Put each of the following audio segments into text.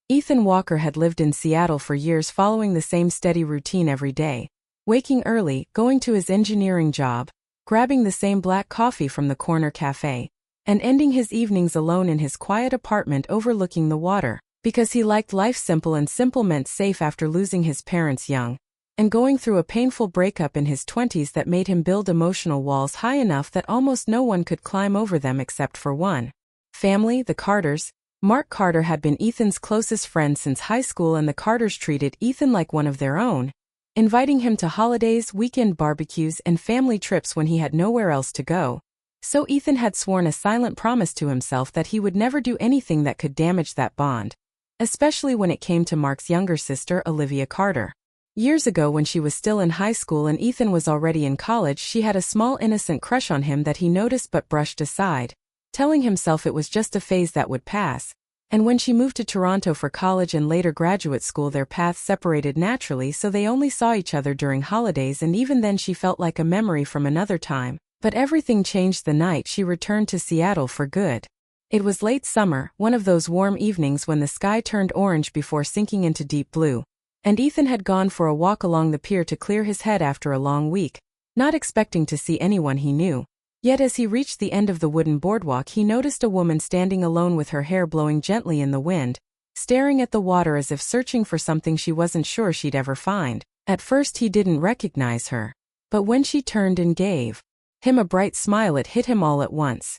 Ethan Walker had lived in Seattle for years, following the same steady routine every day. Waking early, going to his engineering job, grabbing the same black coffee from the corner cafe, and ending his evenings alone in his quiet apartment overlooking the water, because he liked life simple, and simple meant safe after losing his parents young, and going through a painful breakup in his 20s that made him build emotional walls high enough that almost no one could climb over them except for one. Family, the Carters. Mark Carter had been Ethan's closest friend since high school, and the Carters treated Ethan like one of their own, inviting him to holidays, weekend barbecues, and family trips when he had nowhere else to go. So Ethan had sworn a silent promise to himself that he would never do anything that could damage that bond, especially when it came to Mark's younger sister, Olivia Carter. Years ago, when she was still in high school and Ethan was already in college, she had a small innocent crush on him that he noticed but brushed aside, telling himself it was just a phase that would pass. And when she moved to Toronto for college and later graduate school, their paths separated naturally, so they only saw each other during holidays, and even then she felt like a memory from another time. But everything changed the night she returned to Seattle for good. It was late summer, one of those warm evenings when the sky turned orange before sinking into deep blue, and Ethan had gone for a walk along the pier to clear his head after a long week, not expecting to see anyone he knew. Yet as he reached the end of the wooden boardwalk, he noticed a woman standing alone with her hair blowing gently in the wind, staring at the water as if searching for something she wasn't sure she'd ever find. At first he didn't recognize her, but when she turned and gave him a bright smile, it hit him all at once.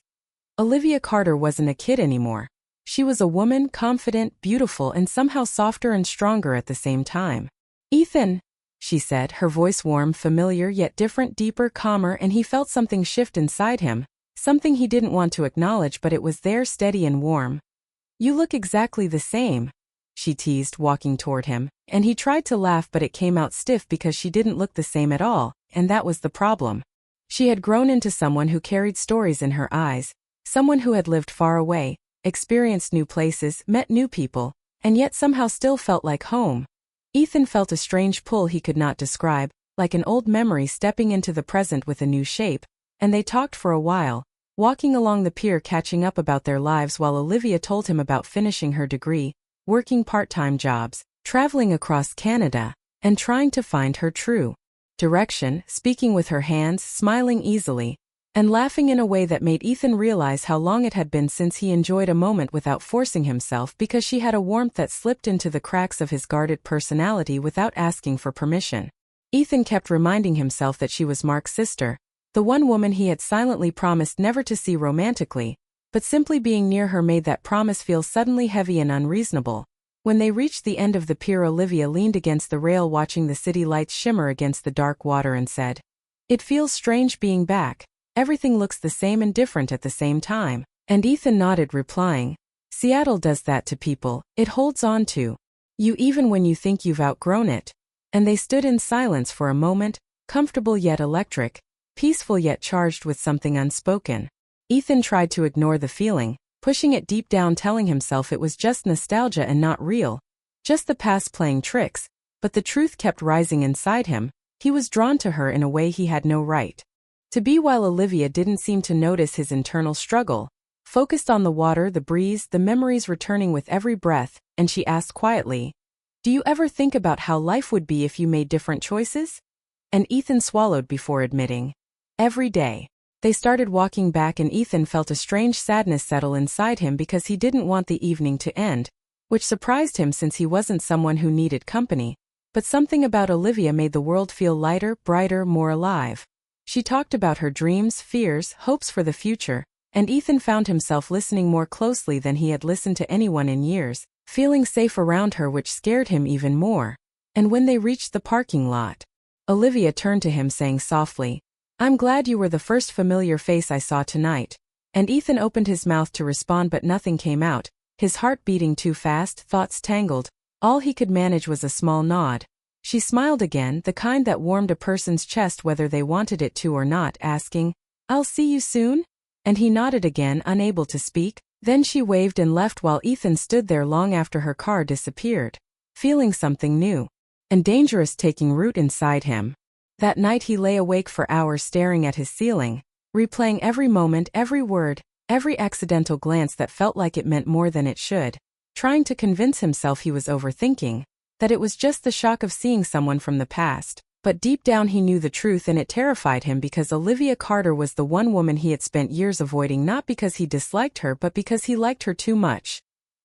Olivia Carter wasn't a kid anymore. She was a woman, confident, beautiful, and somehow softer and stronger at the same time. "Ethan," she said, her voice warm, familiar, yet different, deeper, calmer, and he felt something shift inside him, something he didn't want to acknowledge, but it was there, steady and warm. "You look exactly the same," she teased, walking toward him, and he tried to laugh, but it came out stiff because she didn't look the same at all, and that was the problem. She had grown into someone who carried stories in her eyes, someone who had lived far away, experienced new places, met new people, and yet somehow still felt like home. Ethan felt a strange pull he could not describe, like an old memory stepping into the present with a new shape, and they talked for a while, walking along the pier, catching up about their lives while Olivia told him about finishing her degree, working part-time jobs, traveling across Canada, and trying to find her true direction, speaking with her hands, smiling easily, and laughing in a way that made Ethan realize how long it had been since he enjoyed a moment without forcing himself, because she had a warmth that slipped into the cracks of his guarded personality without asking for permission. Ethan kept reminding himself that she was Mark's sister, the one woman he had silently promised never to see romantically, but simply being near her made that promise feel suddenly heavy and unreasonable. When they reached the end of the pier, Olivia leaned against the rail watching the city lights shimmer against the dark water and said, "It feels strange being back. Everything looks the same and different at the same time." And Ethan nodded, replying, "Seattle does that to people. It holds on to you even when you think you've outgrown it." And they stood in silence for a moment, comfortable yet electric, peaceful yet charged with something unspoken. Ethan tried to ignore the feeling, pushing it deep down, telling himself it was just nostalgia and not real, just the past playing tricks, but the truth kept rising inside him. He was drawn to her in a way he had no right to be, while Olivia didn't seem to notice his internal struggle, focused on the water, the breeze, the memories returning with every breath, and she asked quietly, "Do you ever think about how life would be if you made different choices?" And Ethan swallowed before admitting, "Every day." They started walking back, and Ethan felt a strange sadness settle inside him because he didn't want the evening to end, which surprised him since he wasn't someone who needed company. But something about Olivia made the world feel lighter, brighter, more alive. She talked about her dreams, fears, hopes for the future, and Ethan found himself listening more closely than he had listened to anyone in years, feeling safe around her, which scared him even more. And when they reached the parking lot, Olivia turned to him saying softly, "I'm glad you were the first familiar face I saw tonight." And Ethan opened his mouth to respond, but nothing came out, his heart beating too fast, thoughts tangled. All he could manage was a small nod. She smiled again, the kind that warmed a person's chest whether they wanted it to or not, asking, "I'll see you soon?" And he nodded again, unable to speak. Then she waved and left, while Ethan stood there long after her car disappeared, feeling something new and dangerous taking root inside him. That night he lay awake for hours, staring at his ceiling, replaying every moment, every word, every accidental glance that felt like it meant more than it should. trying to convince himself he was overthinking, that it was just the shock of seeing someone from the past. But deep down he knew the truth, and it terrified him because Olivia Carter was the one woman he had spent years avoiding, not because he disliked her but because he liked her too much.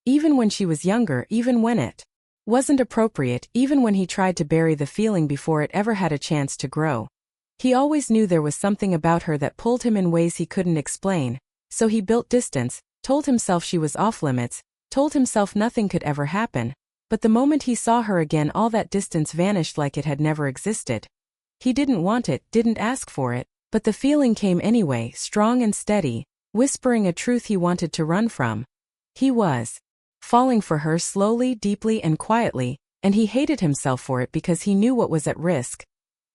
Even when she was younger, even when it wasn't appropriate, even when he tried to bury the feeling before it ever had a chance to grow. He always knew there was something about her that pulled him in ways he couldn't explain, so he built distance, told himself she was off limits, told himself nothing could ever happen. But the moment he saw her again, all that distance vanished like it had never existed. He didn't want it, didn't ask for it, but the feeling came anyway, strong and steady, whispering a truth he wanted to run from. He was falling for her slowly, deeply, and quietly, and he hated himself for it because he knew what was at risk.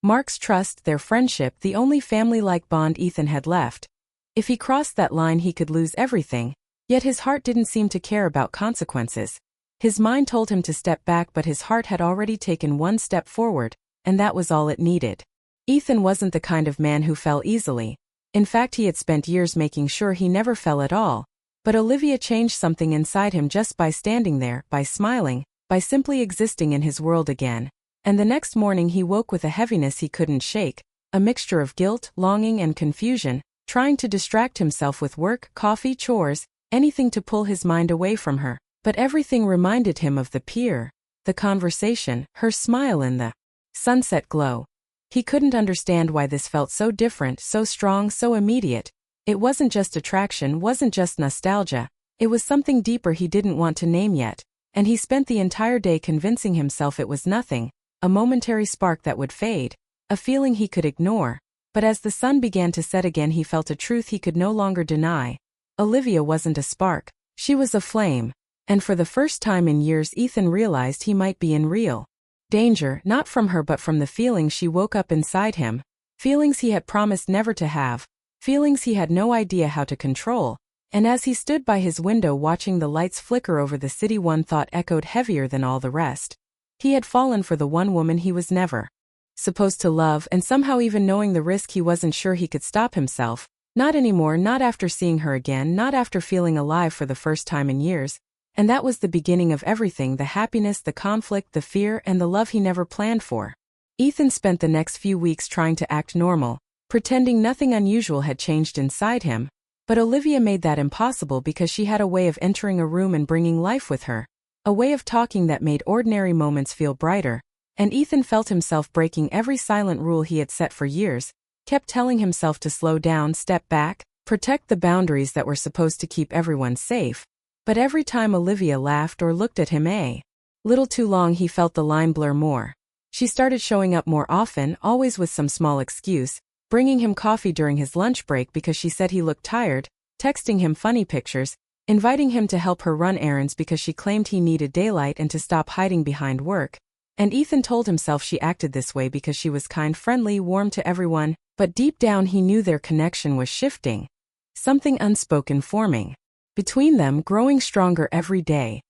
Mark's trust, their friendship, the only family-like bond Ethan had left. If he crossed that line, he could lose everything, yet his heart didn't seem to care about consequences. His mind told him to step back, but his heart had already taken one step forward, and that was all it needed. Ethan wasn't the kind of man who fell easily. In fact, he had spent years making sure he never fell at all. But Olivia changed something inside him just by standing there, by smiling, by simply existing in his world again. And the next morning he woke with a heaviness he couldn't shake, a mixture of guilt, longing, and confusion, trying to distract himself with work, coffee, chores, anything to pull his mind away from her. But everything reminded him of the pier, the conversation, her smile in the sunset glow. He couldn't understand why this felt so different, so strong, so immediate. It wasn't just attraction, wasn't just nostalgia. It was something deeper he didn't want to name yet, and he spent the entire day convincing himself it was nothing, a momentary spark that would fade, a feeling he could ignore. But as the sun began to set again, he felt a truth he could no longer deny. Olivia wasn't a spark, she was a flame. And for the first time in years, Ethan realized he might be in real danger, not from her but from the feelings she woke up inside him, feelings he had promised never to have, feelings he had no idea how to control. And as he stood by his window watching the lights flicker over the city, one thought echoed heavier than all the rest. He had fallen for the one woman he was never supposed to love, and somehow, even knowing the risk, he wasn't sure he could stop himself. Not anymore, not after seeing her again, not after feeling alive for the first time in years. And that was the beginning of everything, the happiness, the conflict, the fear, and the love he never planned for. Ethan spent the next few weeks trying to act normal, pretending nothing unusual had changed inside him. But Olivia made that impossible because she had a way of entering a room and bringing life with her, a way of talking that made ordinary moments feel brighter. And Ethan felt himself breaking every silent rule he had set for years, kept telling himself to slow down, step back, protect the boundaries that were supposed to keep everyone safe. But every time Olivia laughed or looked at him a little too long, he felt the line blur more. She started showing up more often, always with some small excuse, bringing him coffee during his lunch break because she said he looked tired, texting him funny pictures, inviting him to help her run errands because she claimed he needed daylight and to stop hiding behind work. And Ethan told himself she acted this way because she was kind, friendly, warm to everyone, but deep down he knew their connection was shifting. Something unspoken forming between them, growing stronger every day.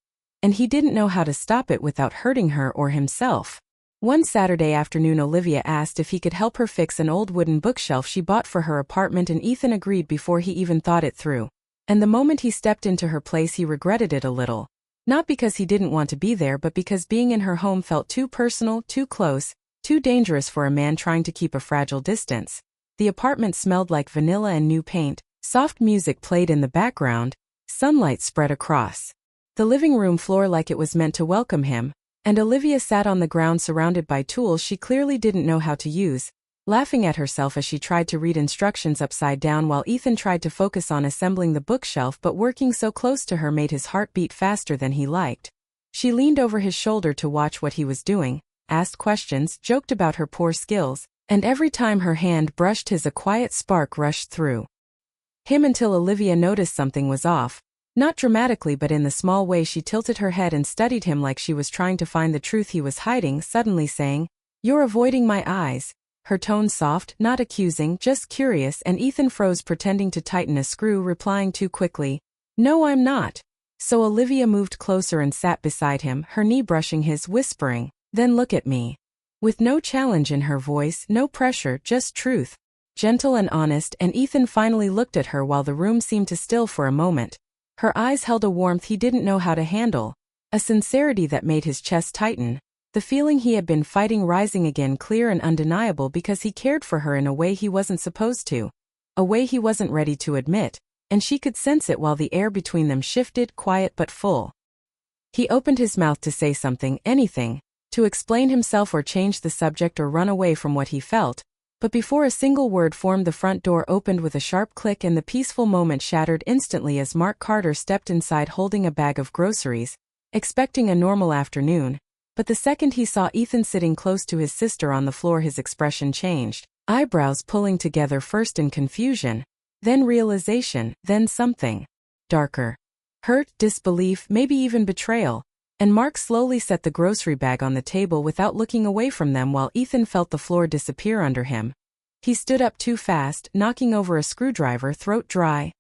And he didn't know how to stop it without hurting her or himself. One Saturday afternoon, Olivia asked if he could help her fix an old wooden bookshelf she bought for her apartment, and Ethan agreed before he even thought it through. And the moment he stepped into her place, he regretted it a little. Not because he didn't want to be there, but because being in her home felt too personal, too close, too dangerous for a man trying to keep a fragile distance. The apartment smelled like vanilla and new paint, soft music played in the background, sunlight spread across the living room floor like it was meant to welcome him, and Olivia sat on the ground surrounded by tools she clearly didn't know how to use, laughing at herself as she tried to read instructions upside down while Ethan tried to focus on assembling the bookshelf. But working so close to her made his heart beat faster than he liked. She leaned over his shoulder to watch what he was doing, asked questions, joked about her poor skills, and every time her hand brushed his, a quiet spark rushed through him until Olivia noticed something was off. Not dramatically, but in the small way she tilted her head and studied him like she was trying to find the truth he was hiding, suddenly saying, "You're avoiding my eyes." Her tone soft, not accusing, just curious, and Ethan froze, pretending to tighten a screw, replying too quickly, "No, I'm not." So Olivia moved closer and sat beside him, her knee brushing his, whispering, "Then look at me." With no challenge in her voice, no pressure, just truth. Gentle and honest, and Ethan finally looked at her while the room seemed to still for a moment. Her eyes held a warmth he didn't know how to handle, A sincerity that made his chest tighten, the feeling he had been fighting rising again clear and undeniable because he cared for her in a way he wasn't supposed to. A way he wasn't ready to admit, and she could sense it while the air between them shifted, quiet but full. He opened his mouth to say something, anything, to explain himself or change the subject or run away from what he felt, but before a single word formed, the front door opened with a sharp click and the peaceful moment shattered instantly as Mark Carter stepped inside holding a bag of groceries, expecting a normal afternoon, but the second he saw Ethan sitting close to his sister on the floor, his expression changed, eyebrows pulling together, first in confusion, then realization, then something darker. Hurt, disbelief, maybe even betrayal, and Mark slowly set the grocery bag on the table without looking away from them while Ethan felt the floor disappear under him. He stood up too fast, knocking over a screwdriver, throat dry,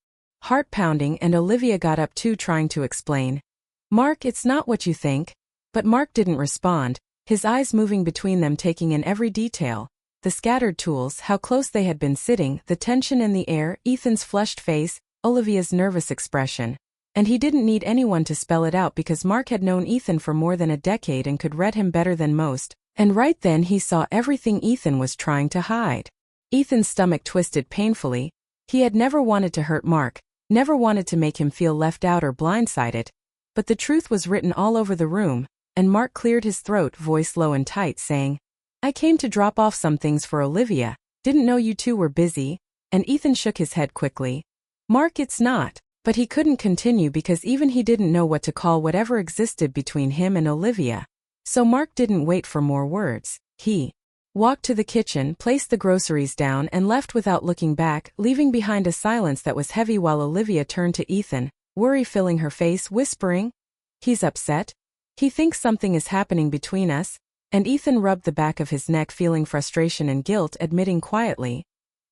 heart pounding, and Olivia got up too, trying to explain. "Mark, it's not what you think." But Mark didn't respond, his eyes moving between them, taking in every detail. The scattered tools, how close they had been sitting, the tension in the air, Ethan's flushed face, Olivia's nervous expression. And he didn't need anyone to spell it out because Mark had known Ethan for more than a decade and could read him better than most, and right then he saw everything Ethan was trying to hide. Ethan's stomach twisted painfully. He had never wanted to hurt Mark, never wanted to make him feel left out or blindsided, but the truth was written all over the room, and Mark cleared his throat, voice low and tight, saying, "I came to drop off some things for Olivia, didn't know you two were busy," and Ethan shook his head quickly. "Mark, it's not." But he couldn't continue because even he didn't know what to call whatever existed between him and Olivia. So Mark didn't wait for more words. He walked to the kitchen, placed the groceries down, and left without looking back, leaving behind a silence that was heavy while Olivia turned to Ethan, worry filling her face, whispering, "He's upset. He thinks something is happening between us," and Ethan rubbed the back of his neck, feeling frustration and guilt, admitting quietly,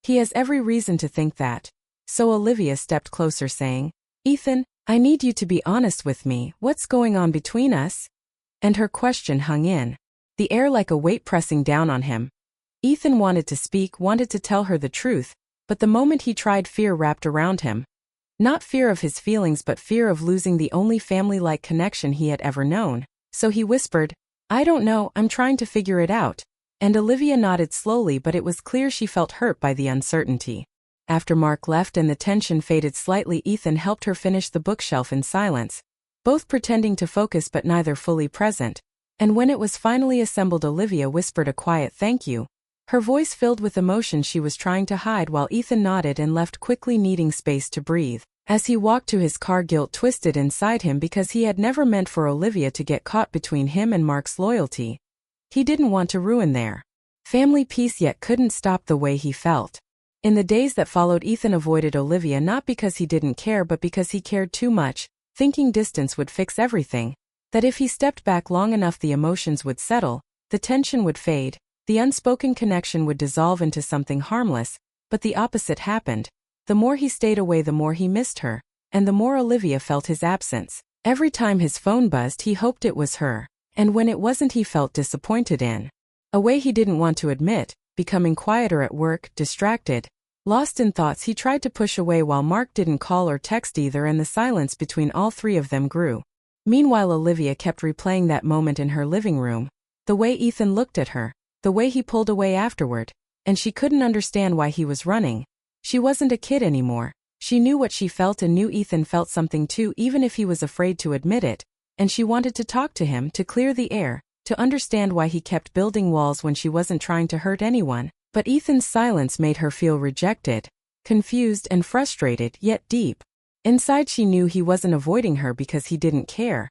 "He has every reason to think that." So Olivia stepped closer, saying, "Ethan, I need you to be honest with me, what's going on between us?" And her question hung in the air like a weight pressing down on him. Ethan wanted to speak, wanted to tell her the truth, but the moment he tried, fear wrapped around him. Not fear of his feelings, but fear of losing the only family-like connection he had ever known. So he whispered, "I don't know, I'm trying to figure it out." And Olivia nodded slowly, but it was clear she felt hurt by the uncertainty. After Mark left and the tension faded slightly, Ethan helped her finish the bookshelf in silence, both pretending to focus but neither fully present. And when it was finally assembled, Olivia whispered a quiet thank you, her voice filled with emotion she was trying to hide, while Ethan nodded and left quickly, needing space to breathe. As he walked to his car, guilt twisted inside him because he had never meant for Olivia to get caught between him and Mark's loyalty. He didn't want to ruin their family peace, yet couldn't stop the way he felt. In the days that followed, Ethan avoided Olivia not because he didn't care but because he cared too much, thinking distance would fix everything, that if he stepped back long enough the emotions would settle, the tension would fade, the unspoken connection would dissolve into something harmless, but the opposite happened. The more he stayed away, the more he missed her, and the more Olivia felt his absence. Every time his phone buzzed, he hoped it was her, and when it wasn't, he felt disappointed in a way he didn't want to admit, becoming quieter at work, distracted, lost in thoughts he tried to push away while Mark didn't call or text either, and the silence between all three of them grew. Meanwhile, Olivia kept replaying that moment in her living room, the way Ethan looked at her, the way he pulled away afterward, and she couldn't understand why he was running. She wasn't a kid anymore. She knew what she felt and knew Ethan felt something too, even if he was afraid to admit it, and she wanted to talk to him, to clear the air, to understand why he kept building walls when she wasn't trying to hurt anyone. But Ethan's silence made her feel rejected, confused and frustrated, yet deep inside she knew he wasn't avoiding her because he didn't care.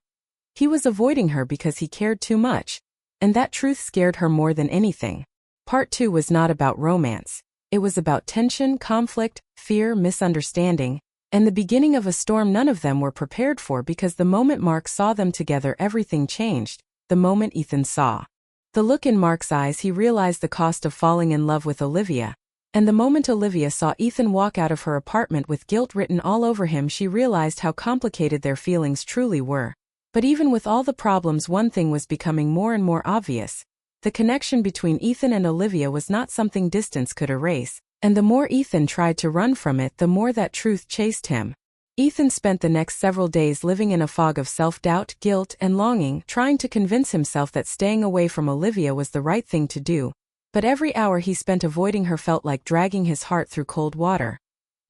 He was avoiding her because he cared too much, and that truth scared her more than anything. Part 2 was not about romance. It was about tension, conflict, fear, misunderstanding, and the beginning of a storm none of them were prepared for, because the moment Mark saw them together, everything changed. The moment Ethan saw the look in Mark's eyes, he realized the cost of falling in love with Olivia. And the moment Olivia saw Ethan walk out of her apartment with guilt written all over him, she realized how complicated their feelings truly were. But even with all the problems, one thing was becoming more and more obvious. The connection between Ethan and Olivia was not something distance could erase, and the more Ethan tried to run from it, the more that truth chased him. Ethan spent the next several days living in a fog of self-doubt, guilt, and longing, trying to convince himself that staying away from Olivia was the right thing to do. But every hour he spent avoiding her felt like dragging his heart through cold water.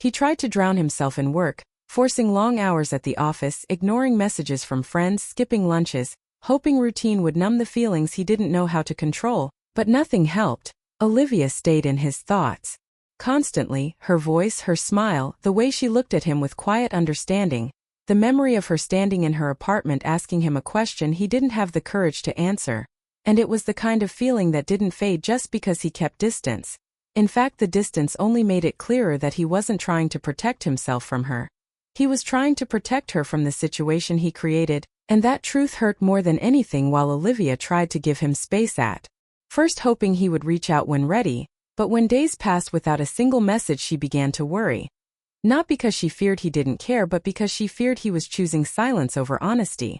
He tried to drown himself in work, forcing long hours at the office, ignoring messages from friends, skipping lunches, hoping routine would numb the feelings he didn't know how to control, but nothing helped. Olivia stayed in his thoughts. Constantly, her voice, her smile, the way she looked at him with quiet understanding, the memory of her standing in her apartment asking him a question he didn't have the courage to answer. And it was the kind of feeling that didn't fade just because he kept distance. In fact, the distance only made it clearer that he wasn't trying to protect himself from her. He was trying to protect her from the situation he created, and that truth hurt more than anything while Olivia tried to give him space at first, hoping he would reach out when ready. But when days passed without a single message, she began to worry. Not because she feared he didn't care, but because she feared he was choosing silence over honesty.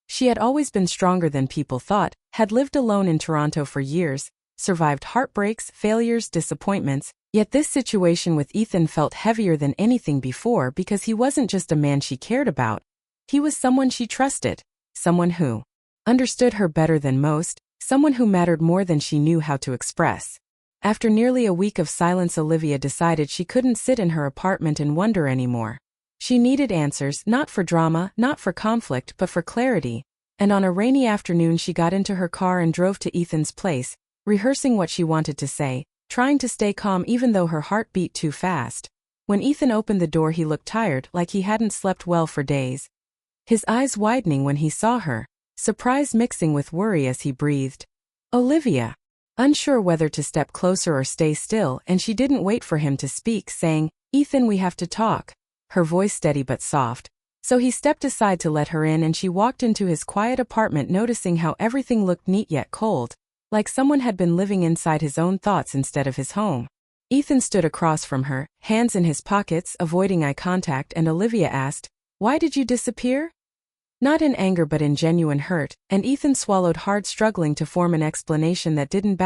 She had always been stronger than people thought, had lived alone in Toronto for years, survived heartbreaks, failures, disappointments, yet this situation with Ethan felt heavier than anything before because he wasn't just a man she cared about. He was someone she trusted, someone who understood her better than most, someone who mattered more than she knew how to express. After nearly a week of silence, Olivia decided she couldn't sit in her apartment and wonder anymore. She needed answers, not for drama, not for conflict, but for clarity. And on a rainy afternoon she got into her car and drove to Ethan's place, rehearsing what she wanted to say, trying to stay calm even though her heart beat too fast. When Ethan opened the door, he looked tired, like he hadn't slept well for days. His eyes widening when he saw her, surprise mixing with worry as he breathed, "Olivia." Unsure whether to step closer or stay still, and she didn't wait for him to speak, saying, "Ethan, we have to talk." Her voice steady but soft. So he stepped aside to let her in, and she walked into his quiet apartment, noticing how everything looked neat yet cold, like someone had been living inside his own thoughts instead of his home. Ethan stood across from her, hands in his pockets, avoiding eye contact, and Olivia asked, "Why did you disappear?" Not in anger but in genuine hurt, and Ethan swallowed hard, struggling to form an explanation that didn't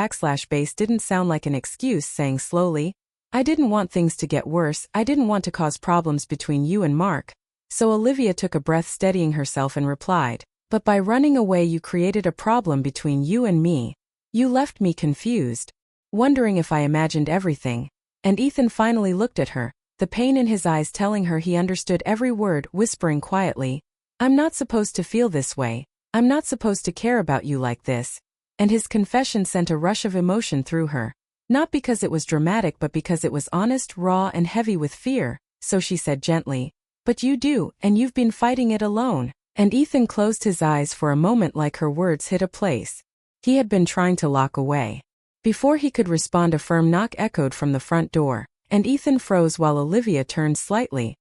sound like an excuse, saying slowly, "I didn't want things to get worse, I didn't want to cause problems between you and Mark." So Olivia took a breath, steadying herself, and replied, "But by running away you created a problem between you and me. You left me confused, wondering if I imagined everything." And Ethan finally looked at her, the pain in his eyes telling her he understood every word, whispering quietly, "I'm not supposed to feel this way. I'm not supposed to care about you like this." And his confession sent a rush of emotion through her. Not because it was dramatic but because it was honest, raw, and heavy with fear. So she said gently, "But you do, and you've been fighting it alone." And Ethan closed his eyes for a moment, like her words hit a place he had been trying to lock away. Before he could respond, a firm knock echoed from the front door, and Ethan froze while Olivia turned slightly.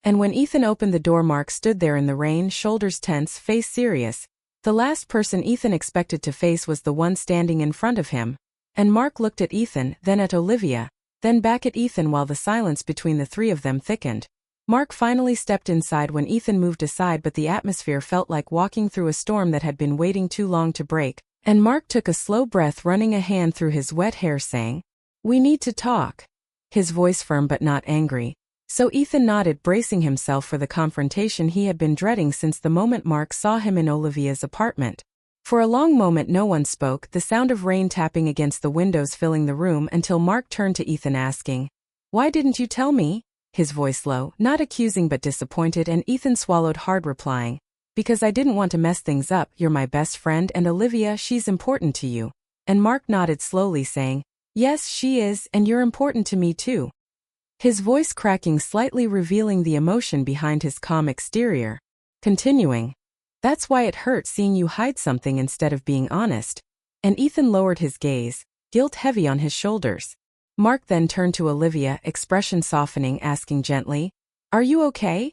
And when Ethan opened the door, Mark stood there in the rain, shoulders tense, face serious. The last person Ethan expected to face was the one standing in front of him. And Mark looked at Ethan, then at Olivia, then back at Ethan while the silence between the three of them thickened. Mark finally stepped inside when Ethan moved aside, but the atmosphere felt like walking through a storm that had been waiting too long to break. And Mark took a slow breath, running a hand through his wet hair, saying, "We need to talk." His voice firm but not angry. So Ethan nodded, bracing himself for the confrontation he had been dreading since the moment Mark saw him in Olivia's apartment. For a long moment no one spoke, the sound of rain tapping against the windows filling the room, until Mark turned to Ethan asking, "Why didn't you tell me?" His voice low, not accusing but disappointed, and Ethan swallowed hard, replying, "Because I didn't want to mess things up. You're my best friend, and Olivia, she's important to you." And Mark nodded slowly, saying, "Yes, she is, and you're important to me too." His voice cracking slightly, revealing the emotion behind his calm exterior. Continuing, "That's why it hurt seeing you hide something instead of being honest." And Ethan lowered his gaze, guilt heavy on his shoulders. Mark then turned to Olivia, expression softening, asking gently, "Are you okay?"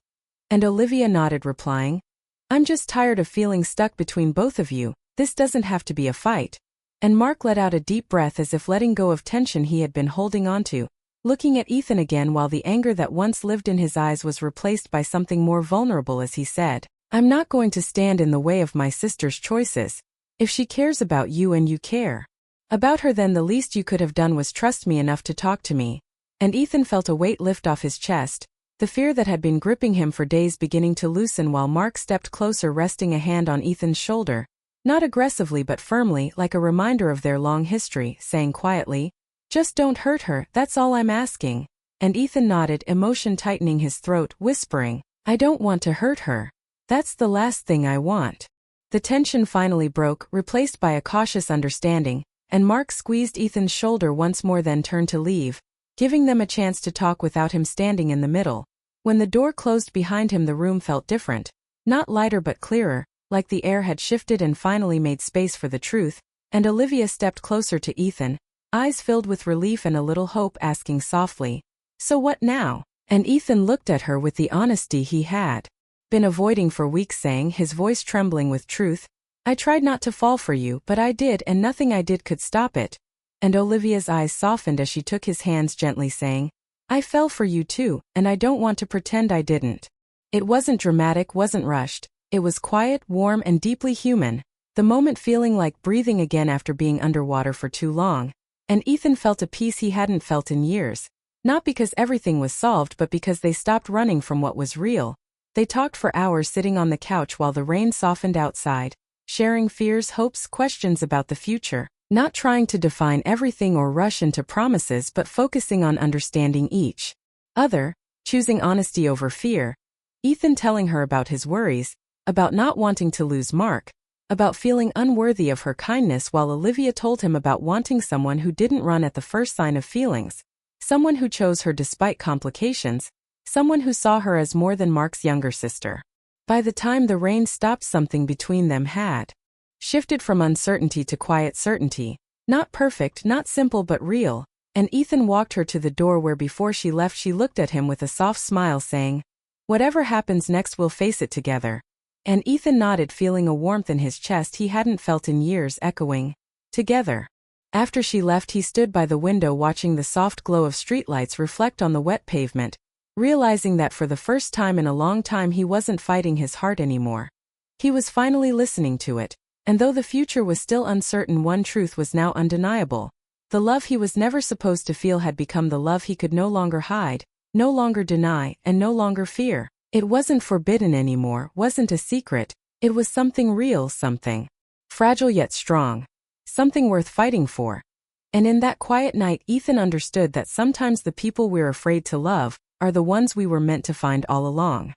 And Olivia nodded, replying, "I'm just tired of feeling stuck between both of you. This doesn't have to be a fight." And Mark let out a deep breath, as if letting go of tension he had been holding onto. Looking at Ethan again, while the anger that once lived in his eyes was replaced by something more vulnerable, as he said, "I'm not going to stand in the way of my sister's choices. If she cares about you and you care about her, then the least you could have done was trust me enough to talk to me." And Ethan felt a weight lift off his chest, the fear that had been gripping him for days beginning to loosen while Mark stepped closer, resting a hand on Ethan's shoulder, not aggressively but firmly, like a reminder of their long history, saying quietly, "Just don't hurt her, that's all I'm asking." And Ethan nodded, emotion tightening his throat, whispering, "I don't want to hurt her. That's the last thing I want." The tension finally broke, replaced by a cautious understanding, and Mark squeezed Ethan's shoulder once more, then turned to leave, giving them a chance to talk without him standing in the middle. When the door closed behind him, the room felt different, not lighter but clearer, like the air had shifted and finally made space for the truth, and Olivia stepped closer to Ethan, eyes filled with relief and a little hope, asking softly, "So what now?" And Ethan looked at her with the honesty he had been avoiding for weeks, saying, his voice trembling with truth, "I tried not to fall for you, but I did, and nothing I did could stop it." And Olivia's eyes softened as she took his hands, gently saying, "I fell for you too, and I don't want to pretend I didn't." It wasn't dramatic, wasn't rushed. It was quiet, warm, and deeply human, the moment feeling like breathing again after being underwater for too long. And Ethan felt a peace he hadn't felt in years, not because everything was solved but because they stopped running from what was real. They talked for hours, sitting on the couch while the rain softened outside, sharing fears, hopes, questions about the future, not trying to define everything or rush into promises but focusing on understanding each other, choosing honesty over fear. Ethan telling her about his worries, about not wanting to lose Mark, about feeling unworthy of her kindness, while Olivia told him about wanting someone who didn't run at the first sign of feelings, someone who chose her despite complications, someone who saw her as more than Mark's younger sister. By the time the rain stopped, something between them had shifted from uncertainty to quiet certainty, not perfect, not simple but real, and Ethan walked her to the door where before she left she looked at him with a soft smile, saying, "Whatever happens next, we'll face it together." And Ethan nodded, feeling a warmth in his chest he hadn't felt in years, echoing, "Together." After she left, he stood by the window watching the soft glow of streetlights reflect on the wet pavement, realizing that for the first time in a long time he wasn't fighting his heart anymore. He was finally listening to it, and though the future was still uncertain, one truth was now undeniable. The love he was never supposed to feel had become the love he could no longer hide, no longer deny, and no longer fear. It wasn't forbidden anymore, wasn't a secret. It was something real, something fragile yet strong, something worth fighting for. And in that quiet night, Ethan understood that sometimes the people we're afraid to love are the ones we were meant to find all along.